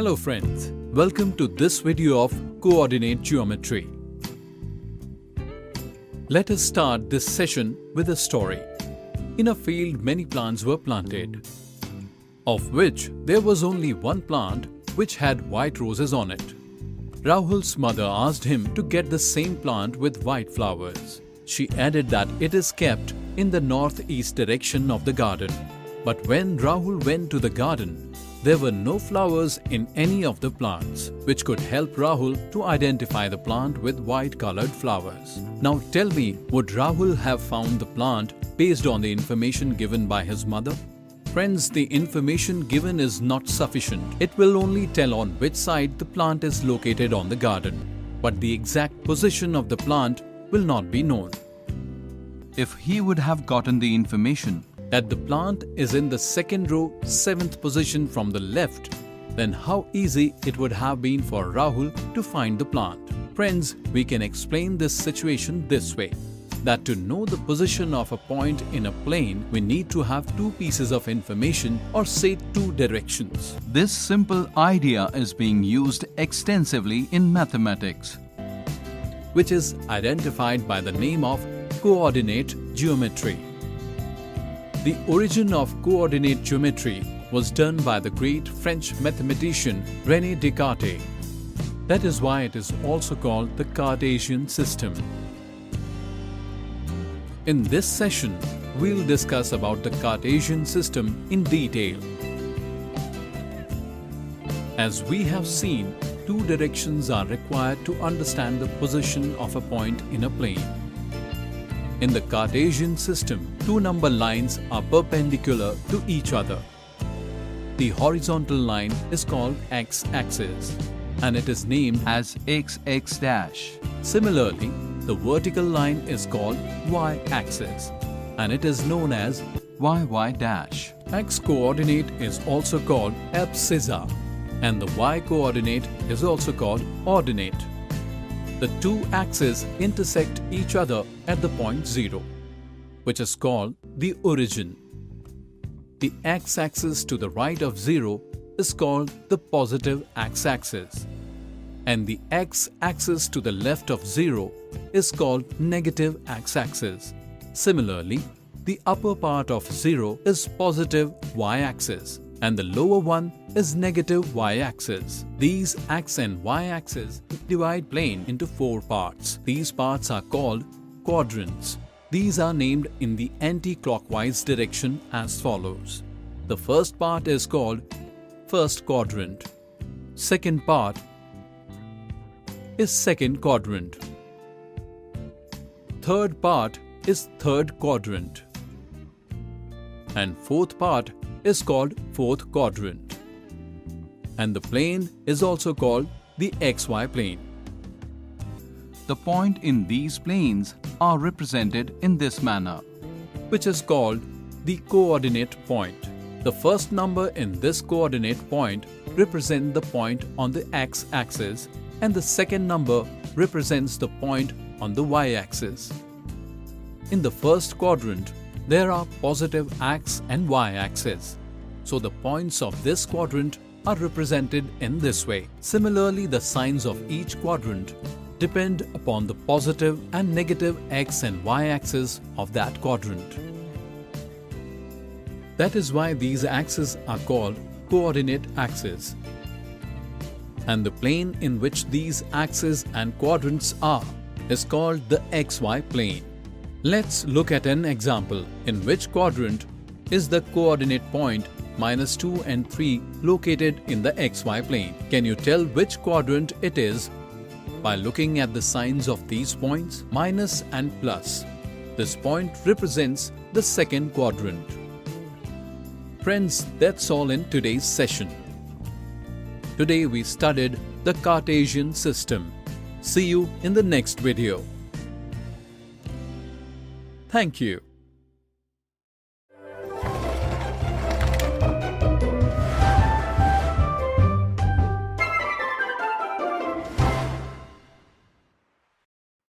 Hello friends, welcome to this video of coordinate geometry. Let us start this session with a story. In a field many plants were planted, of which there was only one plant which had white roses on it. Rahul's mother asked him to get the same plant with white flowers. She added that it is kept in the northeast direction of the garden. But when Rahul went to the garden, there were no flowers in any of the plants, which could help Rahul to identify the plant with white colored flowers. Now tell me, would Rahul have found the plant based on the information given by his mother? Friends, the information given is not sufficient. It will only tell on which side the plant is located on the garden, but the exact position of the plant will not be known. If he would have gotten the information that the plant is in the second row, 7th position from the left, then how easy it would have been for Rahul to find the plant. Friends, we can explain this situation this way, that to know the position of a point in a plane, we need to have two pieces of information, or say two directions. This simple idea is being used extensively in mathematics, which is identified by the name of coordinate geometry. The origin of coordinate geometry was done by the great French mathematician René Descartes. That is why it is also called the Cartesian system. In this session, we'll discuss about the Cartesian system in detail. As we have seen, two directions are required to understand the position of a point in a plane. In the Cartesian system, two number lines are perpendicular to each other. The horizontal line is called x-axis and it is named as xx dash. Similarly, the vertical line is called y-axis and it is known as yy dash. X-coordinate is also called abscissa and the y-coordinate is also called ordinate. The two axes intersect each other at the point 0, which is called the origin. The x-axis to the right of 0 is called the positive x-axis, and the x-axis to the left of 0 is called negative x-axis. Similarly, the upper part of 0 is positive y-axis, and the lower one is negative y-axis. These x and y-axis divide plane into 4 parts. These parts are called quadrants. These are named in the anti-clockwise direction as follows. The first part is called first quadrant. Second part is second quadrant. Third part is third quadrant. And fourth part is called fourth quadrant. And the plane is also called the xy plane. The point in these planes are represented in this manner, which is called the coordinate point. The first number in this coordinate point represents the point on the x-axis and the second number represents the point on the y-axis. In the first quadrant, there are positive x and y-axis. So the points of this quadrant are represented in this way. Similarly, the signs of each quadrant depend upon the positive and negative x and y-axis of that quadrant. That is why these axes are called coordinate axes. And the plane in which these axes and quadrants are is called the xy plane. Let's look at an example in which quadrant is the coordinate point -2 and 3 located in the xy plane. Can you tell which quadrant it is? By looking at the signs of these points, minus and plus. This point represents the second quadrant. Friends, that's all in today's session. Today we studied the Cartesian system. See you in the next video. Thank you.